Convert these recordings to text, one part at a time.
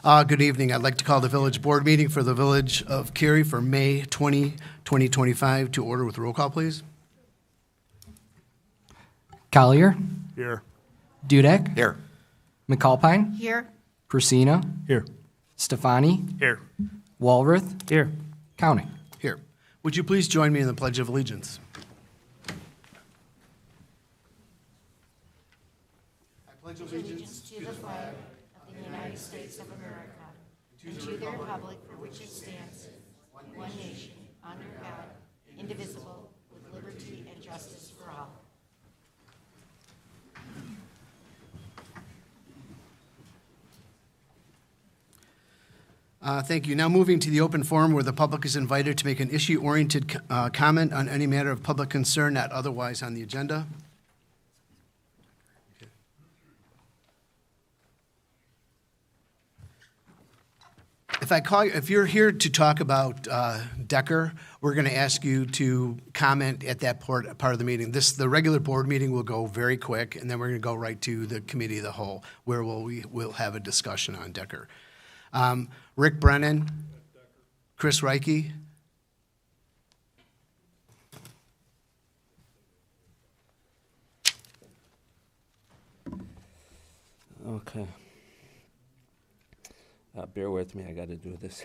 Good evening. I'd like to call the village board meeting for the Village of Cary for May 20, 2025 to order with roll call, please. Collier, Here. Dudek, Here. McAlpine, Here. Persina, Here. Stefani, Here. Walworth, Here. Counting. Here. Would you please join me in the Pledge of Allegiance? I pledge allegiance To the flag of the United States of America, and to the republic for which it stands, one nation, under God, indivisible, with liberty and justice for all. Thank you. Now moving to the open forum where the public is invited to make an issue-oriented comment on any matter of public concern not otherwise on the agenda. If you're here to talk about Decker, we're going to ask you to comment at that part of the meeting. The regular board meeting will go very quick, and then we're going to go right to the committee of the whole, where we'll have a discussion on Decker. Rick Brennan, Chris Reike. Okay. Bear with me, I got to do this.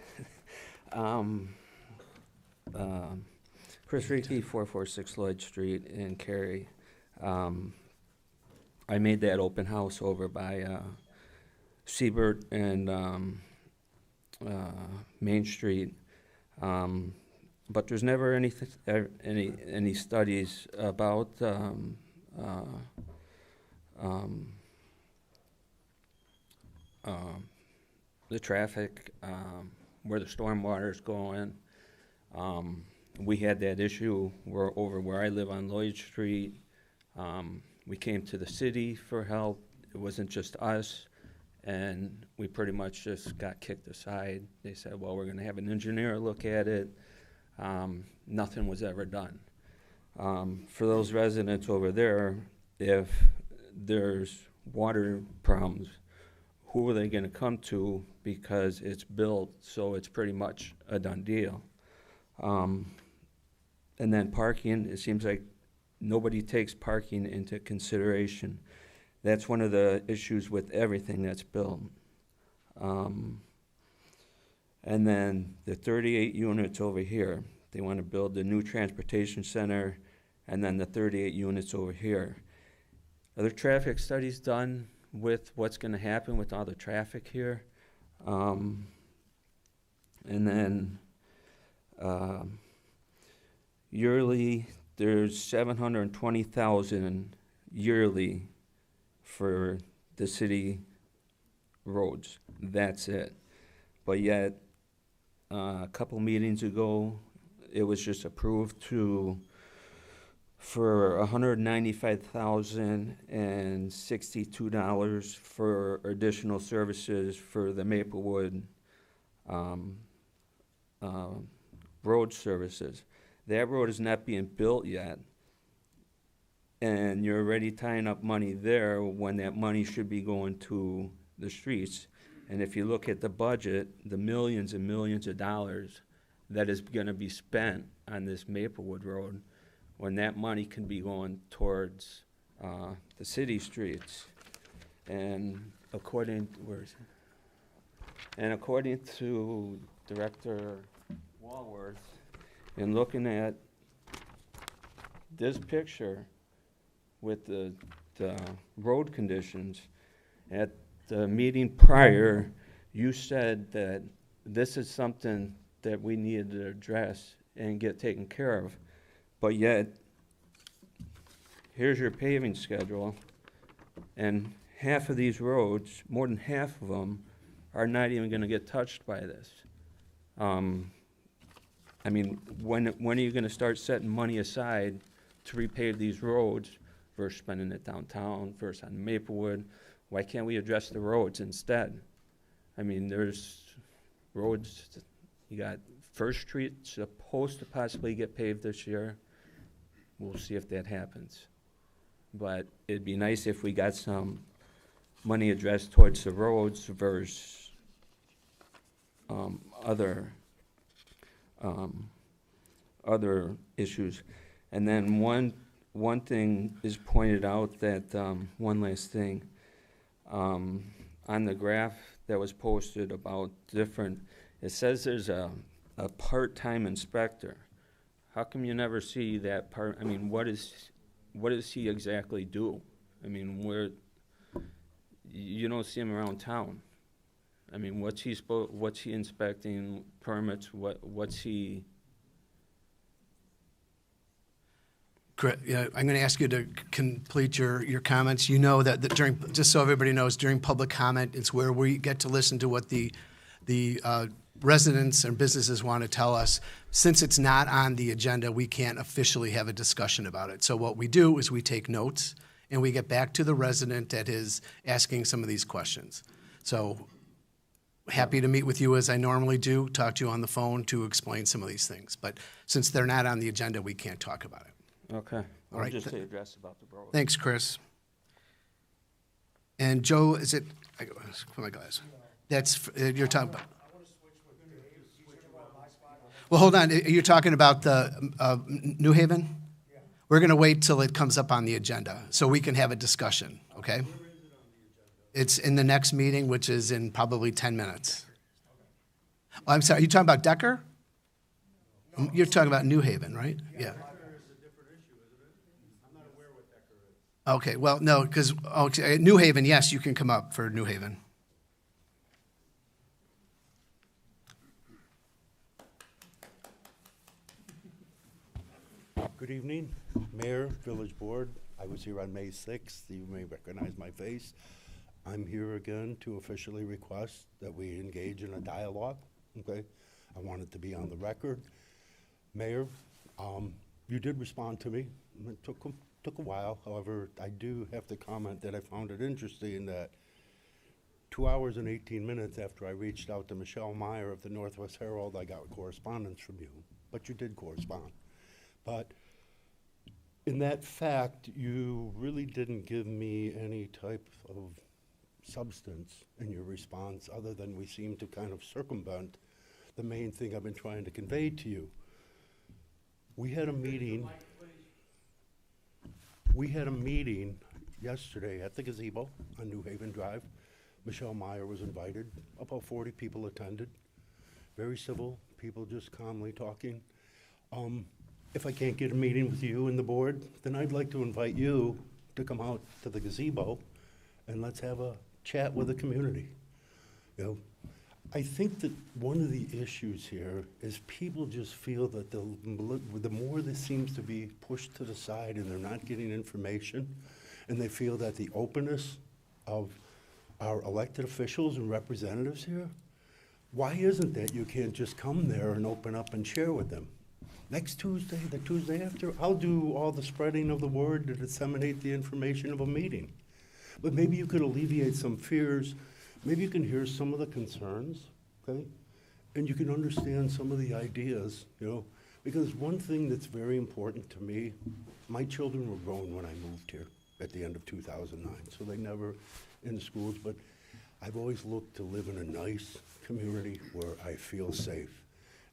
Chris Reike, 446 Lloyd Street in Cary. I made that open house over by Siebert and Main Street, but there's never any studies about the traffic, where the stormwater is going. We had that issue over where I live on Lloyd Street. We came to the city for help. It wasn't just us, and we pretty much just got kicked aside. They said, well, we're going to have an engineer look at it. Nothing was ever done. For those residents over there, if there's water problems, who are they going to come to? Because it's built, so it's pretty much a done deal. And then parking, it seems like nobody takes parking into consideration. That's one of the issues with everything that's built. And then the 38 units over here, they want to build the new transportation center, and then the 38 units over here. Are there traffic studies done with what's going to happen with all the traffic here? And then yearly, there's $720,000 yearly for the city roads. That's it. But yet, a couple meetings ago, it was just approved for $195,062 for additional services for the Maplewood road services. That road is not being built yet, and you're already tying up money there when that money should be going to the streets. And if you look at the budget, the millions and millions of dollars that is going to be spent on this Maplewood Road, when that money can be going towards the city streets. And according to Director Walworth, in looking at this picture with the road conditions, at the meeting prior, you said that this is something that we needed to address and get taken care of. But yet, here's your paving schedule, and half of these roads, more than half of them, are not even going to get touched by this. I mean, when are you going to start setting money aside to repave these roads versus spending it downtown versus on Maplewood? Why can't we address the roads instead? I mean, there's roads, you got First Street supposed to possibly get paved this year. We'll see if that happens. But it'd be nice if we got some money addressed towards the roads versus other other issues. And then one thing is pointed out that, one last thing, on the graph that was posted about different, it says there's a part-time inspector. How come you never see that part, I mean, what does he exactly do? I mean, you don't see him around town. I mean, what's he inspecting, permits, what's he? Yeah, I'm going to ask you to complete your comments. You know that during, just so everybody knows, during public comment, it's where we get to listen to what the residents and businesses want to tell us. Since it's not on the agenda, we can't officially have a discussion about it. So what we do is we take notes and we get back to the resident that is asking some of these questions. So happy to meet with you as I normally do, talk to you on the phone to explain some of these things. But since they're not on the agenda, we can't talk about it. Okay. All right. Just to address about the road. Thanks, Chris. And Joe, is it, I go, put my glasses. That's, you're talking about. Well, hold on, you're talking about the New Haven? We're going to wait till it comes up on the agenda so we can have a discussion, okay? It's in the next meeting, which is in probably 10 minutes. Oh, I'm sorry, are you talking about Decker? You're talking about New Haven, right? Yeah. Okay, well, no, because New Haven, yes, you can come up for New Haven. Good evening, Mayor, Village Board. I was here on May 6th. You may recognize my face. I'm here again to officially request that we engage in a dialogue, okay? I want it to be on the record. Mayor, you did respond to me. It took a while. However, I do have to comment that I found it interesting that 2 hours and 18 minutes after I reached out to Michelle Meyer of the Northwest Herald, I got correspondence from you. But you did correspond. But in that fact, you really didn't give me any type of substance in your response other than we seem to kind of circumvent the main thing I've been trying to convey to you. We had a meeting yesterday at the gazebo on New Haven Drive. Michelle Meyer was invited. About 40 people attended. Very civil, people just calmly talking. If I can't get a meeting with you and the board, then I'd like to invite you to come out to the gazebo and let's have a chat with the community. You know, I think that one of the issues here is people just feel that the more this seems to be pushed to the side and they're not getting information, and they feel that the openness of our elected officials and representatives here, why isn't that you can't just come there and open up and share with them? Next Tuesday, the Tuesday after, I'll do all the spreading of the word to disseminate the information of a meeting. But maybe you could alleviate some fears. Maybe you can hear some of the concerns, okay? And you can understand some of the ideas, you know? Because one thing that's very important to me, my children were grown when I moved here at the end of 2009, so they never in the schools, but I've always looked to live in a nice community where I feel safe.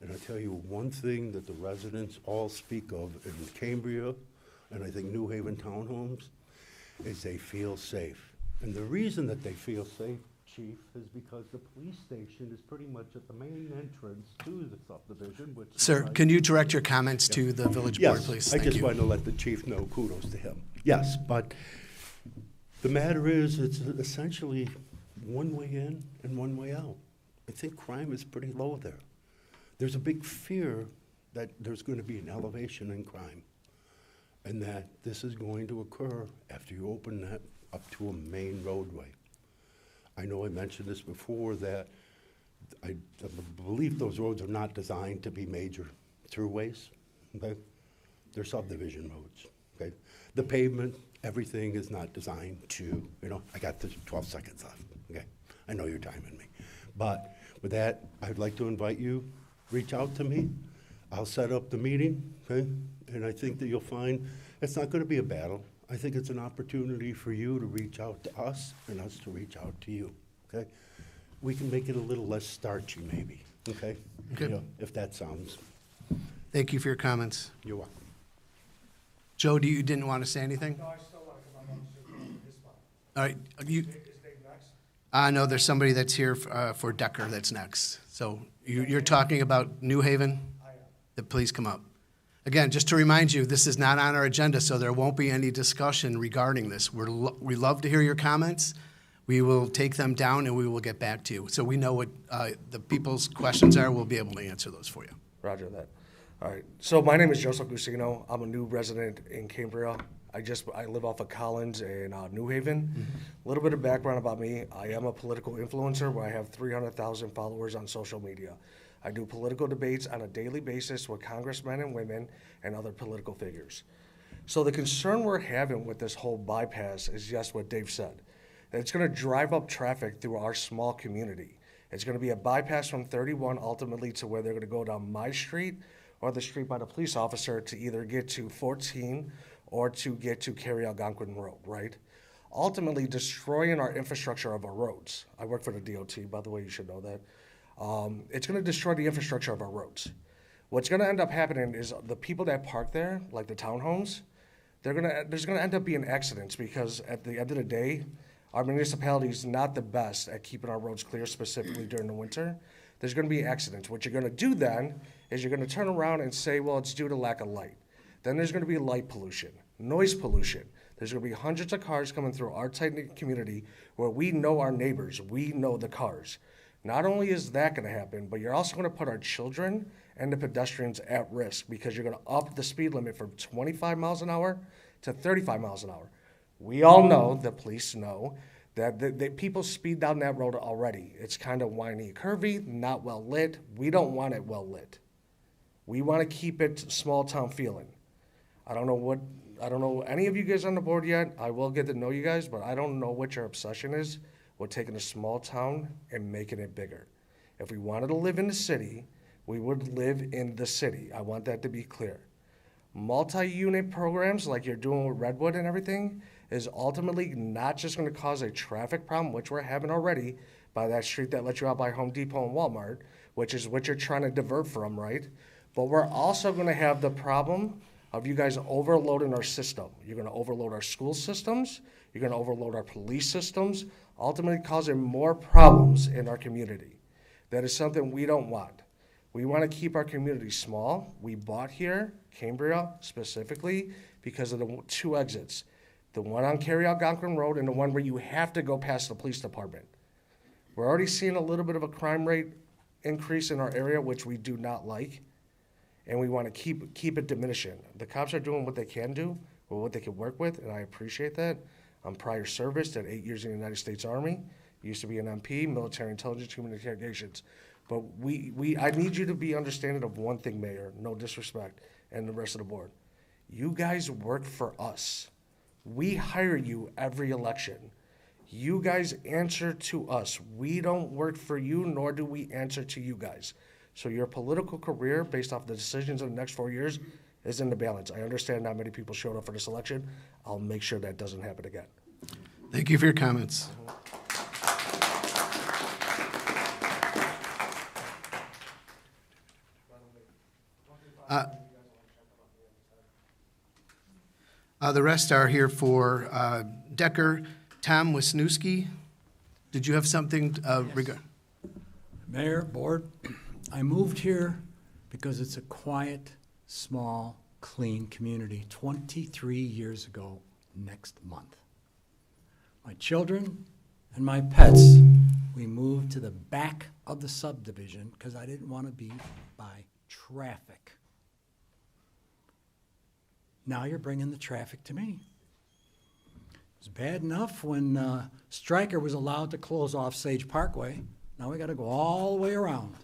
And I tell you, one thing that the residents all speak of in Cambria, and I think New Haven Townhomes, is they feel safe. And the reason that they feel safe, Chief, is because the police station is pretty much at the main entrance to the subdivision, which— Sir, can you direct your comments to the village board, please? Yes, I Thank just you. wanted to let the chief know, kudos to him. Yes, but the matter is, it's essentially one way in and one way out. I think crime is pretty low there. There's a big fear that there's going to be an elevation in crime and that this is going to occur after you open that up to a main roadway. I know I mentioned this before, that I believe those roads are not designed to be major throughways, okay? They're subdivision roads, okay? The pavement, everything is not designed to, you know, I got 12 seconds left, okay? I know you're timing me. But with that, I'd like to invite you, reach out to me. I'll set up the meeting, okay? And I think that you'll find it's not going to be a battle. I think it's an opportunity for you to reach out to us and us to reach out to you, okay? We can make it a little less starchy, maybe, Okay? Okay. You know, if that sounds, Thank you for your comments. you're welcome. Joe, you didn't want to say anything? No, I still want to come up on this spot. All right, you, Is Dave next? no, there's somebody that's here for Decker that's next. So you're talking about New Haven? I am. Please come up. Again, just to remind you, this is not on our agenda, so there won't be any discussion regarding this. We love to hear your comments. We will take them down and we will get back to you. So we know what the people's questions are. We'll be able to answer those for you. Roger that. All right. So my name is Joseph Gusino. I'm a new resident in Cambria. I live off of Collins in New Haven. A little bit of background about me. I am a political influencer where I have 300,000 followers on social media. I do political debates on a daily basis with congressmen and women and other political figures. So the concern we're having with this whole bypass is just what Dave said. It's going to drive up traffic through our small community. It's going to be a bypass from 31 ultimately to where they're going to go down my street or the street by the police officer to either get to 14 or to get to Cary Algonquin Road, right? Ultimately destroying our infrastructure of our roads. I work for the DOT, by the way, you should know that. It's going to destroy the infrastructure of our roads. What's going to end up happening is the people that park there, like the townhomes, there's going to end up being accidents because at the end of the day, our municipality is not the best at keeping our roads clear, specifically during the winter. There's going to be accidents. What you're going to do then is you're going to turn around and say, well, it's due to lack of light. Then there's going to be light pollution, noise pollution. There's going to be hundreds of cars coming through our tight-knit community where we know our neighbors, we know the cars. Not only is that going to happen, but you're also going to put our children and the pedestrians at risk because you're going to up the speed limit from 25 miles an hour to 35 miles an hour. We all know, the police know, that people speed down that road already. It's kind of whiny, curvy, not well lit. We don't want it well lit. We want to keep it small town feeling. I don't know any of you guys on the board yet. I will get to know you guys, but I don't know what your obsession is with taking a small town and making it bigger. If we wanted to live in the city, we would live in the city. I want that to be clear. Multi-unit programs like you're doing with Redwood and everything is ultimately not just going to cause a traffic problem, which we're having already by that street that lets you out by Home Depot and Walmart, which is what you're trying to divert from, right? But we're also going to have the problem of you guys overloading our system. You're going to overload our school systems. You're going to overload our police systems, ultimately causing more problems in our community. That is something we don't want. We want to keep our community small. We bought here, Cambria specifically, because of the two exits. The one on Cary Algonquin Road and the one where you have to go past the police department. We're already seeing a little bit of a crime rate increase in our area, which we do not like. And we want to keep it diminishing. The cops are doing what they can do or what they can work with, and I appreciate that. I'm prior service, did 8 years in the United States Army, used to be an MP, military intelligence, human interrogations. But I need you to be understanding of one thing, Mayor, no disrespect, and the rest of the board. You guys work for us. We hire you every election. You guys answer to us. We don't work for you, nor do we answer to you guys. So your political career, based off the decisions in the next 4 years, is in the balance. I understand not many people showed up for this election. I'll make sure that doesn't happen again. Thank you for your comments. The rest are here for Decker. Tom Wisniewski, did you have something regarding? Mayor, Board, I moved here because it's a quiet, small, clean community 23 years ago next month. My children and my pets, we moved to the back of the subdivision because I didn't want to be by traffic. Now you're bringing the traffic to me. It was bad enough when Stryker was allowed to close off Sage Parkway. Now we got to go all the way around.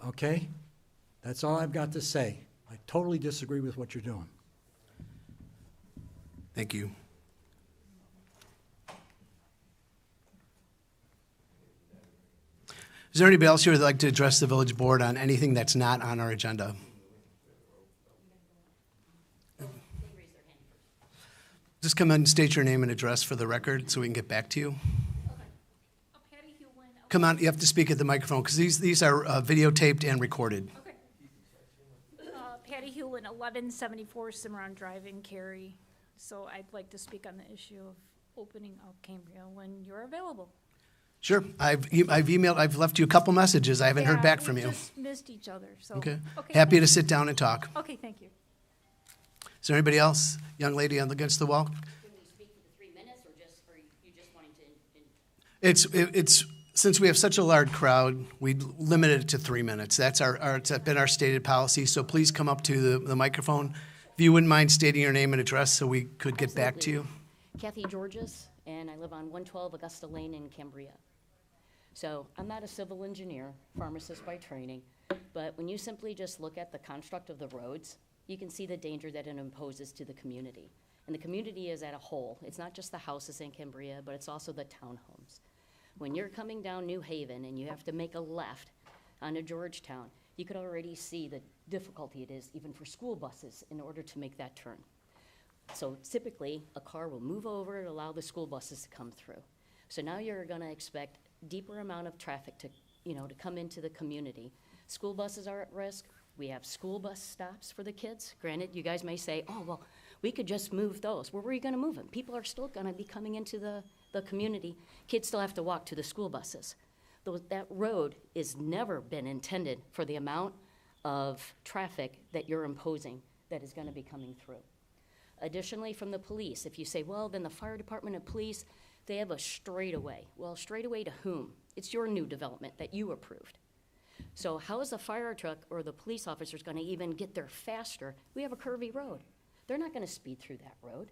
Okay? That's all I've got to say. I totally disagree with what you're doing. Thank you. Is there anybody else here who would like to address the village board on anything that's not on our agenda? Just come in and state your name and address for the record so we can get back to you. Okay. Patty Hewlin, Come on, you have to speak at the microphone, because these are videotaped and recorded. Okay. Patty Hewlin, 1174 Cimarron Drive in Cary. So I'd like to speak on the issue of opening up Cambria when you're available. Sure, I've emailed, I've left you a couple messages, I haven't heard back from We you. just missed each other, so. Okay, happy thank to you. sit down and talk. Okay, thank you. Is there anybody else? Young lady against the wall? Can we speak for the 3 minutes, or you just wanting to? It's since we have such a large crowd, we limited it to 3 minutes. That's it's been our stated policy, so please come up to the microphone. If you wouldn't mind stating your name and address so we could get back to you. Kathy Georges, and I live on 112 Augusta Lane in Cambria. So I'm not a civil engineer, pharmacist by training, but when you simply just look at the construct of the roads, you can see the danger that it imposes to the community. And the community is at a whole. It's not just the houses in Cambria, but it's also the townhomes. When you're coming down New Haven and you have to make a left onto Georgetown, you could already see the difficulty it is even for school buses in order to make that turn. So typically, a car will move over to allow the school buses to come through. So now you're gonna expect deeper amount of traffic to come into the community. School buses are at risk. We have school bus stops for the kids. Granted, you guys may say, oh, well, we could just move those. Well, where are you gonna move them? People are still gonna be coming into the community. Kids still have to walk to the school buses. That road has never been intended for the amount of traffic that you're imposing that is gonna be coming through. Additionally, from the police, if you say, well, then the fire department and police, they have a straightaway. Well, straightaway to whom? It's your new development that you approved. So how is the fire truck or the police officers gonna even get there faster? We have a curvy road. They're not gonna speed through that road.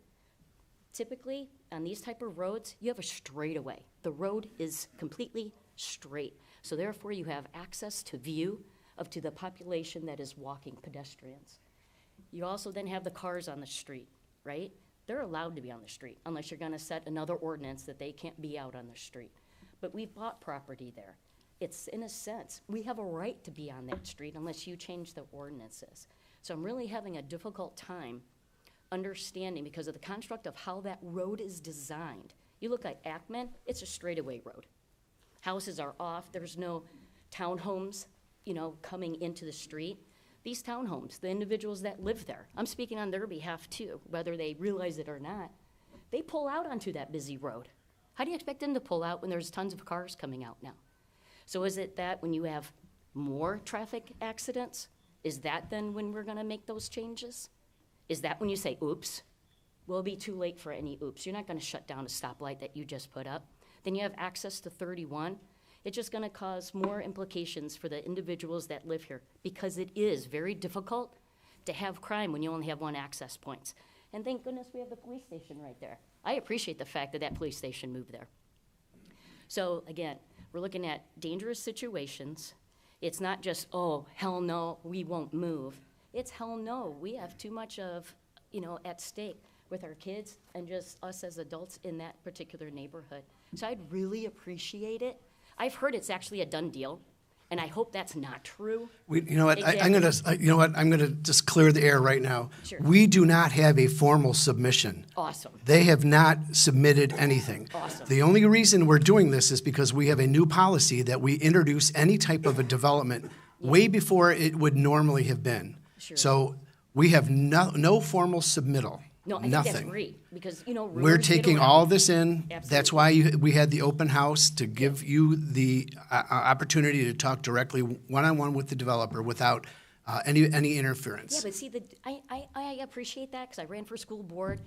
Typically, on these type of roads, you have a straightaway. The road is completely straight. So therefore, you have access to view to the population that is walking, pedestrians. You also then have the cars on the street, right? They're allowed to be on the street unless you're gonna set another ordinance that they can't be out on the street. But we've bought property there. It's, in a sense, we have a right to be on that street unless you change the ordinances. So I'm really having a difficult time understanding because of the construct of how that road is designed. You look at Ackman, it's a straightaway road. Houses are off, there's no townhomes, coming into the street. These townhomes, the individuals that live there, I'm speaking on their behalf too, whether they realize it or not, they pull out onto that busy road. How do you expect them to pull out when there's tons of cars coming out now? So is it that when you have more traffic accidents, is that then when we're gonna make those changes? Is that when you say, oops? Will it be too late for any oops? You're not gonna shut down a stoplight that you just put up. Then you have access to 31. It's just gonna cause more implications for the individuals that live here because it is very difficult to have crime when you only have one access point. And thank goodness we have the police station right there. I appreciate the fact that that police station moved there. So again, we're looking at dangerous situations. It's not just, oh, hell no, we won't move. It's hell no, we have too much of, at stake with our kids and just us as adults in that particular neighborhood. So I'd really appreciate it. I've heard it's actually a done deal, and I hope that's not true. You know what? Exactly. I'm gonna just clear the air right now. Sure. We do not have a formal submission. Awesome. They have not submitted anything. Awesome. The only reason we're doing this is because we have a new policy that we introduce any type of a development way before it would normally have been. Sure. So we have no formal submittal. No, I think Nothing. that's great, because, rumors We're get taking around. all this in. That's Absolutely. why we had the open house to give you the opportunity to talk directly one-on-one with the developer without any interference. Yeah, but see, I appreciate that, because I ran for school board.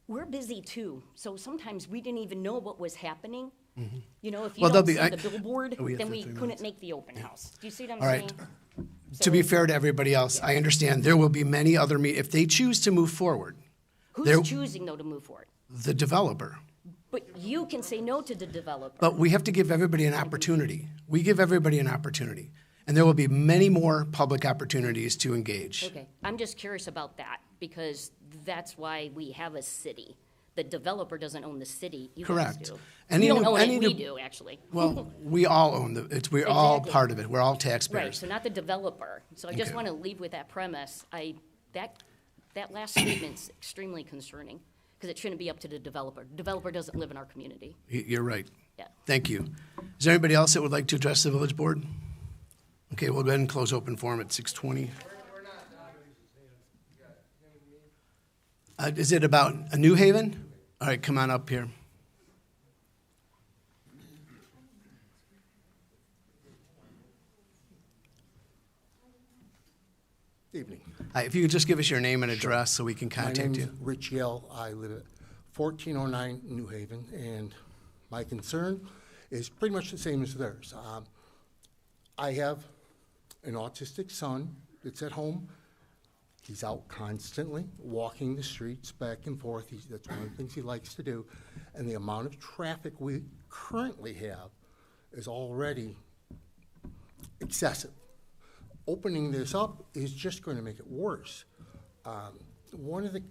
We're busy too, so sometimes we didn't even know what was happening. If you Well, don't there'll see be- the billboard, we have then to we 3 couldn't minutes. make the open house. Do you see what I'm All saying? right. To be fair to everybody else, I understand there will be many other if they choose to move forward, there- Who's choosing, though, to move forward? the developer. But you can say no to the developer. But we have to give everybody an opportunity. We give everybody an opportunity. And there will be many more public opportunities to engage. Okay, I'm just curious about that, because that's why we have a city. The developer doesn't own the city, you guys Correct. do. Any You don't new- own any it, we new- do, actually. Well, we all own we're all Exactly. part of it. We're all Right, taxpayers. so not the developer. So I just Okay. want to leave with that premise. That last statement's extremely concerning, because it shouldn't be up to the developer. Developer doesn't live in our community. You're right. Yeah. Thank you. Is there anybody else that would like to address the village board? Okay, we'll go ahead and close open forum at 6:20. Is it about a New Haven? All right, come on up here. Evening. Hi, if you could just give us your name and address so we can contact My you. name's Rich Yell. I live at 1409 New Haven, and my concern is pretty much the same as theirs. I have an autistic son that's at home. He's out constantly walking the streets back and forth. That's one of the things he likes to do. And the amount of traffic we currently have is already excessive. Opening this up is just going to make it worse. One of the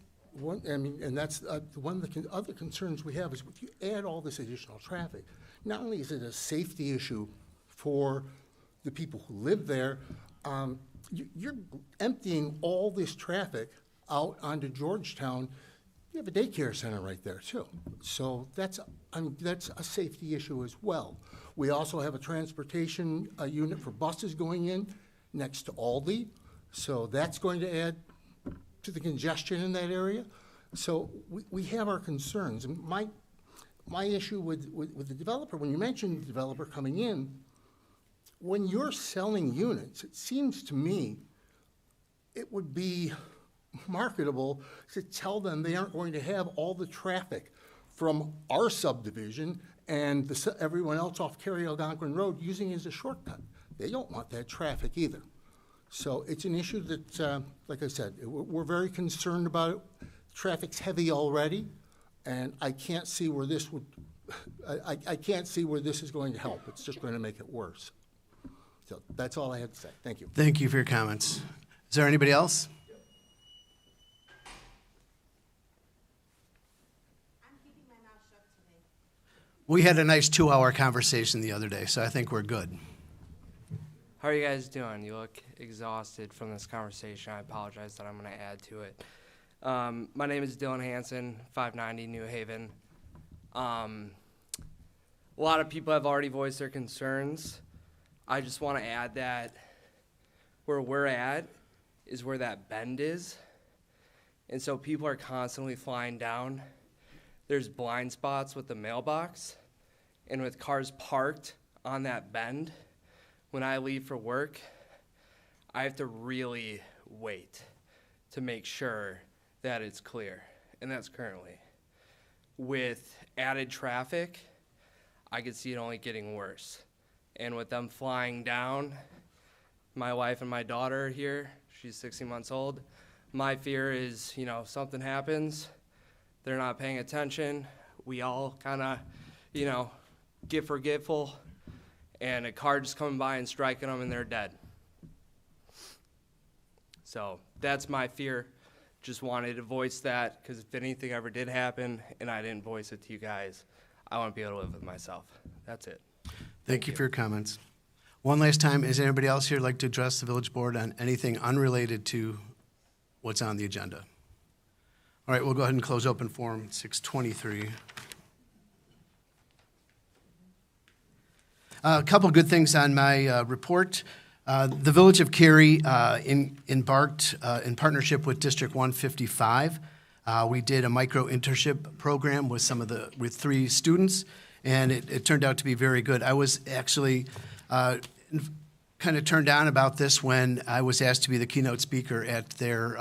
other concerns we have is if you add all this additional traffic, not only is it a safety issue for the people who live there, you're emptying all this traffic out onto Georgetown. You have a daycare center right there too. So that's a safety issue as well. We also have a transportation unit for buses going in next to Aldi. So that's going to add to the congestion in that area. So we have our concerns. And my issue with the developer, when you mentioned the developer coming in, when you're selling units, it seems to me it would be marketable to tell them they aren't going to have all the traffic from our subdivision and everyone else off Cary Algonquin Road using it as a shortcut. They don't want that traffic either. So it's an issue that, like I said, we're very concerned about it. Traffic's heavy already, and I can't see where this would, I can't see where this is going to help. It's just going to make it worse. So that's all I had to say. Thank you. Thank you for your comments. Is there anybody else? We had a nice 2-hour conversation the other day, so I think we're good. How are you guys doing? You look exhausted from this conversation. I apologize that I'm going to add to it. My name is Dylan Hansen, 590 New Haven. A lot of people have already voiced their concerns. I just want to add that where we're at is where that bend is. And so people are constantly flying down. There's blind spots with the mailbox. And with cars parked on that bend, when I leave for work, I have to really wait to make sure that it's clear. And that's currently. With added traffic, I could see it only getting worse. And with them flying down, my wife and my daughter are here. She's 16 months old. My fear is, something happens, they're not paying attention. We all kind of, get forgetful, and a car just coming by and striking them and they're dead. So that's my fear. Just wanted to voice that, because if anything ever did happen and I didn't voice it to you guys, I want to be able to live with myself. That's it. Thank you for your comments. One last time, is anybody else here like to address the village board on anything unrelated to what's on the agenda? All right, we'll go ahead and close open forum at 6:23. A couple good things on my report. The Village of Cary embarked in partnership with District 155. We did a micro internship program with with 3 students, and it turned out to be very good. I was actually kind of turned on about this when I was asked to be the keynote speaker at their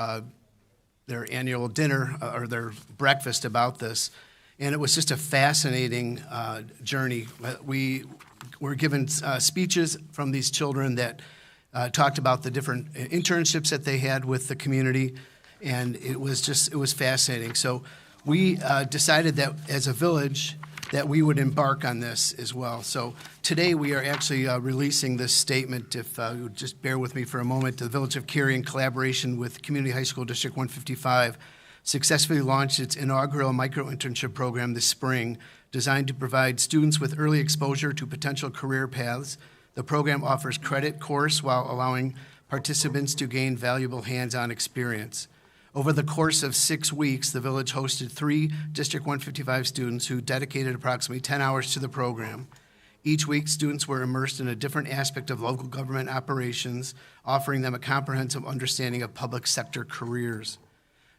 annual dinner or their breakfast about this, and it was just a fascinating journey. We were given speeches from these children that talked about the different internships that they had with the community, and it was fascinating. So we decided that as a village that we would embark on this as well. So today we are actually releasing this statement. If you would just bear with me for a moment. The Village of Cary, in collaboration with Community High School District 155, successfully launched its inaugural micro-internship program this spring, designed to provide students with early exposure to potential career paths. The program offers credit course while allowing participants to gain valuable hands-on experience. Over the course of 6 weeks, the village hosted 3 District 155 students who dedicated approximately 10 hours to the program. Each week, students were immersed in a different aspect of local government operations, offering them a comprehensive understanding of public sector careers.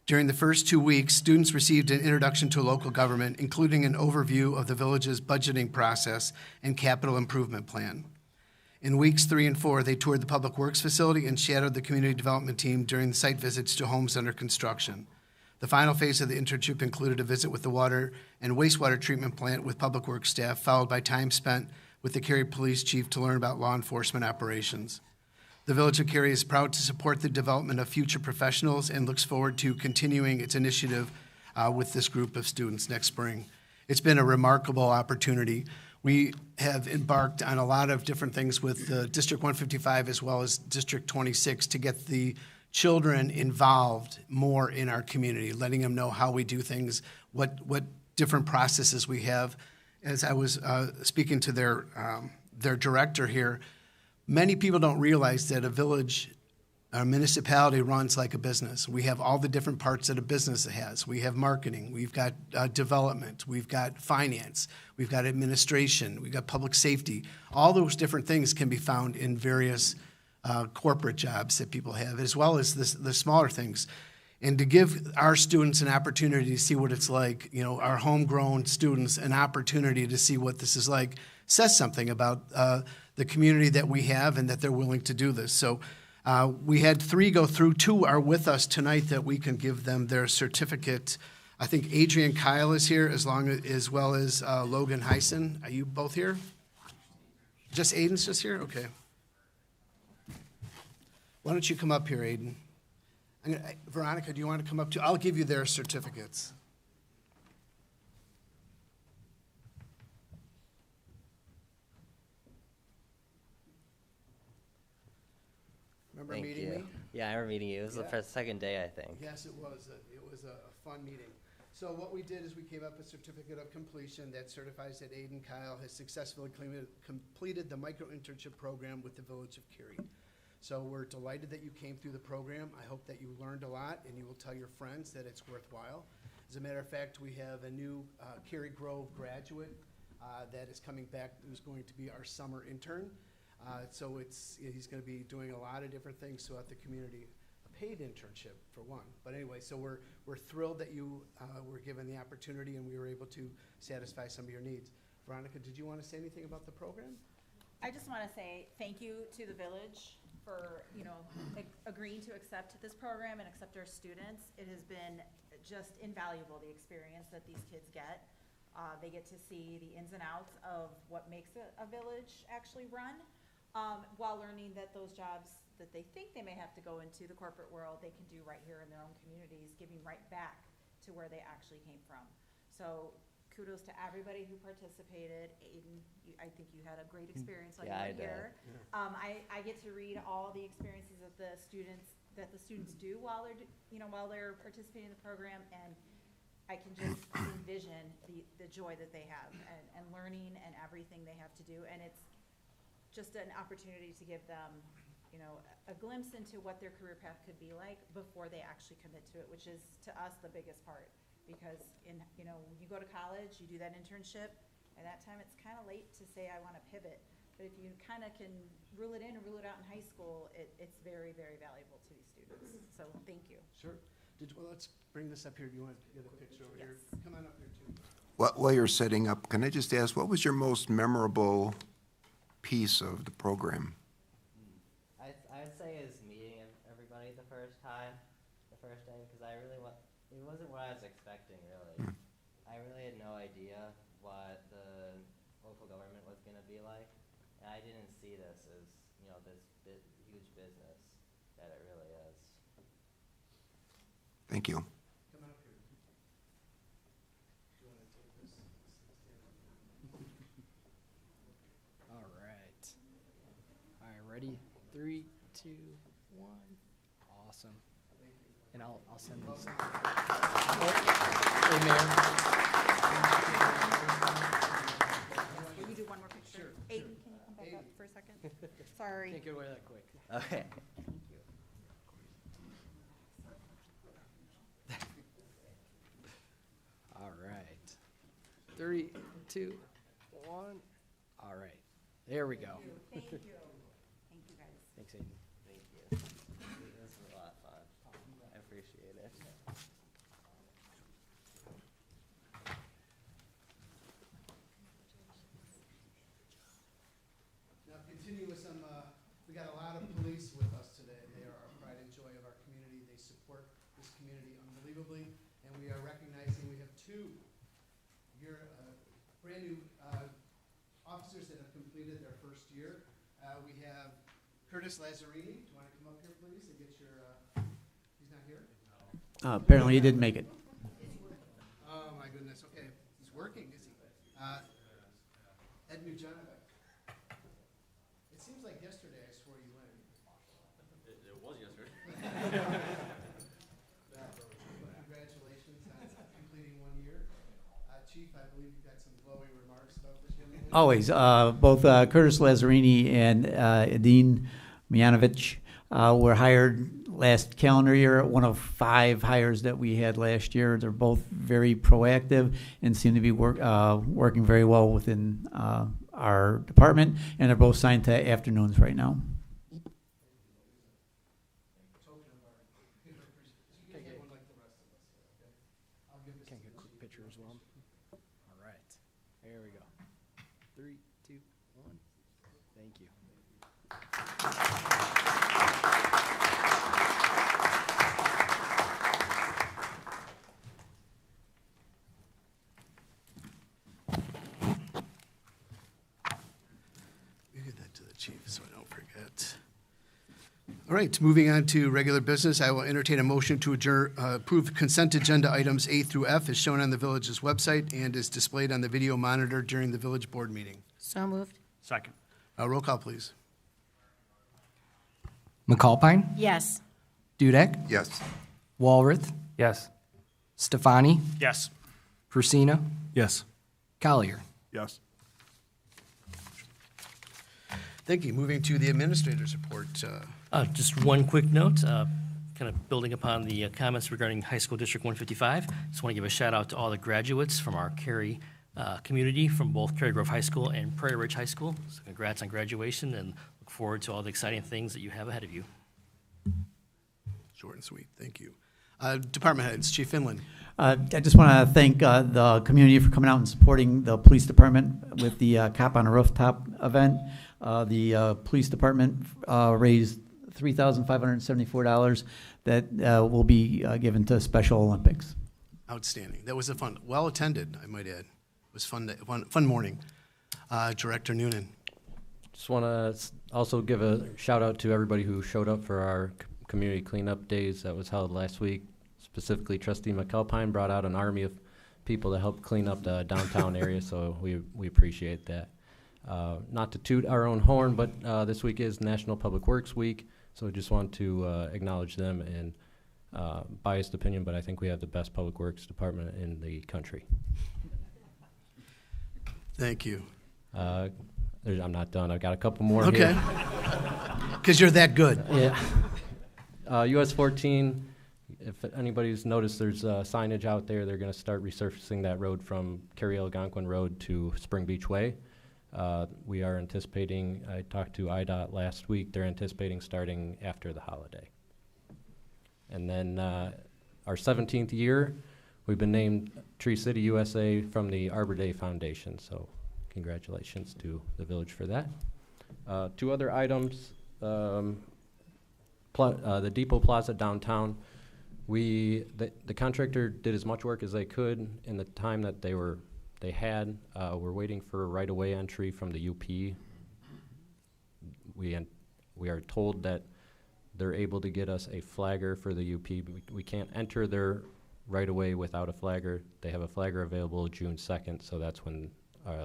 During the first 2 weeks, students received an introduction to local government, including an overview of the village's budgeting process and capital improvement plan. In weeks 3 and 4, they toured the Public Works facility and shadowed the community development team during the site visits to homes under construction. The final phase of the internship included a visit with the water and wastewater treatment plant with Public Works staff, followed by time spent with the Cary Police Chief to learn about law enforcement operations. The Village of Cary is proud to support the development of future professionals and looks forward to continuing its initiative with this group of students next spring. It's been a remarkable opportunity. We have embarked on a lot of different things with District 155 as well as District 26 to get the children involved more in our community, letting them know how we do things, what different processes we have. As I was speaking to their director here, many people don't realize that a municipality runs like a business. We have all the different parts that a business has. We have marketing, we've got development, we've got finance, we've got administration, we've got public safety. All those different things can be found in various corporate jobs that people have, as well as the smaller things. And to give our students an opportunity to see what it's like, our homegrown students an opportunity to see what this is like, says something about the community that we have and that they're willing to do this. So we had 3 go through. 2 are with us tonight that we can give them their certificate. I think Adrian Kyle is here as well as Logan Heisen. Are you both here? Just Aiden's just here? Okay. Why don't you come up here, Aiden? Veronica, do you want to come up too? I'll give you their certificates. Remember meeting me? Yeah, I remember meeting you. It was the second day, I think. Yes, it was. It was a fun meeting. So what we did is we came up with a certificate of completion that certifies that Aiden Kyle has successfully completed the micro-internship program with the Village of Cary. So we're delighted that you came through the program. I hope that you learned a lot and you will tell your friends that it's worthwhile. As a matter of fact, we have a new Cary Grove graduate that is coming back, who's going to be our summer intern. So he's going to be doing a lot of different things throughout the community. A paid internship, for one. But anyway, so we're thrilled that you were given the opportunity and we were able to satisfy some of your needs. Veronica, did you want to say anything about the program? I just want to say thank you to the village for, agreeing to accept this program and accept our students. It has been just invaluable, the experience that these kids get. They get to see the ins and outs of what makes a village actually run, while learning that those jobs that they think they may have to go into the corporate world, they can do right here in their own communities, giving right back to where they actually came from. So kudos to everybody who participated. Aiden, I think you had a great experience while you were here. I get to read all the experiences of the students do while they're participating in the program, and I can just envision the joy that they have and learning and everything they have to do. And it's just an opportunity to give them, a glimpse into what their career path could be like before they actually commit to it, which is to us the biggest part. Because you go to college, you do that internship, and that time it's kind of late to say I want to pivot. But if you kind of can rule it in and rule it out in high school, it's very, very valuable to these students. So thank you. Sure. Let's bring this up here. Do you want to get a picture over here? Come on up here too. While you're setting up, can I just ask, what was your most memorable piece of the program? I'd say is meeting everybody the first day, because it wasn't what I was expecting, really. I really had no idea what the local government was going to be like, and I didn't see this as, this huge business that it really is. Thank you. Come on up here. Do you want to take this? All right. All right, ready? 3, 2, 1. Awesome. And I'll send this. Hey, Mayor. Will you do one more picture? Sure. Aiden, can you come back up for a second? Sorry. Can't get away that quick. Okay. All right. 3, 2, 1. All right. There we go. Thank you. Thank you, guys. Thanks, Aiden. Thank you. This was a lot of fun. I appreciate it. Now, continue with some, we got a lot of police with us today. They are our pride and joy of our community. They support this community unbelievably, and we are recognizing we have two brand new officers that have completed their first year. We have Curtis Lazzarini. Do you want to come up here, please, and get your, he's not here? Apparently he didn't make it. Oh, my goodness, okay. He's working, is he? Ed Nujanovic. It seems like yesterday I swore you in. It was yesterday. Congratulations on completing 1 year. Chief, I believe you've got some glowing remarks about this young lady. Always. Both Curtis Lazzarini and Edine Mijanovic were hired last calendar year, one of 5 hires that we had last year. They're both very proactive and seem to be working very well within our department, and they're both signed to afternoons right now. Can I get a quick picture as well? All right. There we go. 3, 2, 1. Thank you. We give that to the chief so I don't forget. All right, moving on to regular business, I will entertain a motion to approve consent agenda items A through F as shown on the village's website and is displayed on the video monitor during the village board meeting. So moved. Second. Roll call, please. McAlpine? Yes. Dudek? Yes. Walrath? Yes. Stefani? Yes. Persina? Yes. Collier? Yes. Thank you. Moving to the administrator's report. Just one quick note, kind of building upon the comments regarding High School District 155. Just want to give a shout out to all the graduates from our Cary community from both Cary Grove High School and Prairie Ridge High School. So congrats on graduation and look forward to all the exciting things that you have ahead of you. Short and sweet. Thank you. Department heads, Chief Finland. I just want to thank the community for coming out and supporting the police department with the Cop on a Rooftop event. The police department raised $3,574 that will be given to Special Olympics. Outstanding. That was well attended, I might add. It was fun morning. Director Noonan. Just want to also give a shout out to everybody who showed up for our community cleanup days that was held last week. Specifically, Trustee McAlpine brought out an army of people to help clean up the downtown area, so we appreciate that. Not to toot our own horn, but this week is National Public Works Week, so I just want to acknowledge them and biased opinion, but I think we have the best public works department in the country. Thank you. I'm not done. I've got a couple more Okay. Because you're that good. Yeah. US 14, if anybody's noticed, there's signage out there. They're going to start resurfacing that road from Cary-Algonquin Road to Spring Beach Way. We are anticipating, I talked to IDOT last week, they're anticipating starting after the holiday. And then our 17th year, we've been named Tree City USA from the Arbor Day Foundation, so congratulations to the village for that. 2 other items, the Depot Plaza downtown, the contractor did as much work as they could in the time that they had. We're waiting for a right-of-way entry from the UP. We are told that they're able to get us a flagger for the UP. We can't enter their right-of-way without a flagger. They have a flagger available June 2nd, so that's when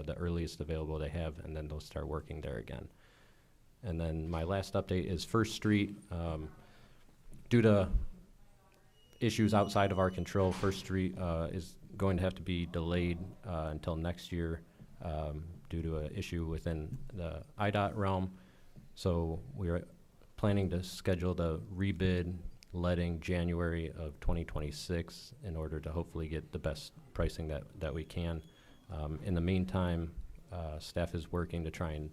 the earliest available they have, and then they'll start working there again. And then my last update is First Street. Due to issues outside of our control, First Street is going to have to be delayed until next year due to an issue within the IDOT realm. So we are planning to schedule the rebid letting January of 2026 in order to hopefully get the best pricing that we can. In the meantime, staff is working to try and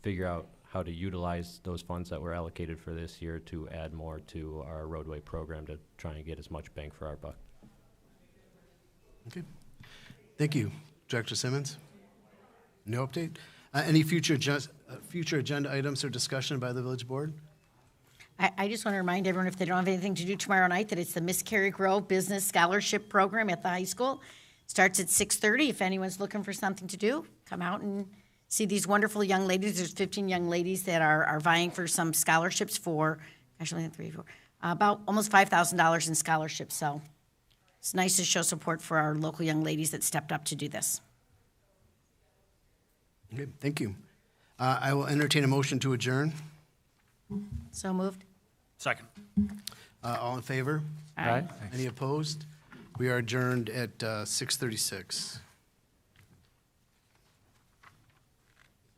figure out how to utilize those funds that were allocated for this year to add more to our roadway program to try and get as much bang for our buck. Okay. Thank you. Director Simmons? No update? Any future agenda items or discussion by the village board? I just want to remind everyone, if they don't have anything to do tomorrow night, that it's the Miss Carrie Grove Business Scholarship Program at the high school. Starts at 6:30. If anyone's looking for something to do, come out and see these wonderful young ladies. There's 15 young ladies that are vying for some scholarships for, actually, 3, 4, about almost $5,000 in scholarships. So it's nice to show support for our local young ladies that stepped up to do this. Okay, thank you. I will entertain a motion to adjourn. So moved. Second. All in favor? Aye. Any opposed? We are adjourned at 6:36.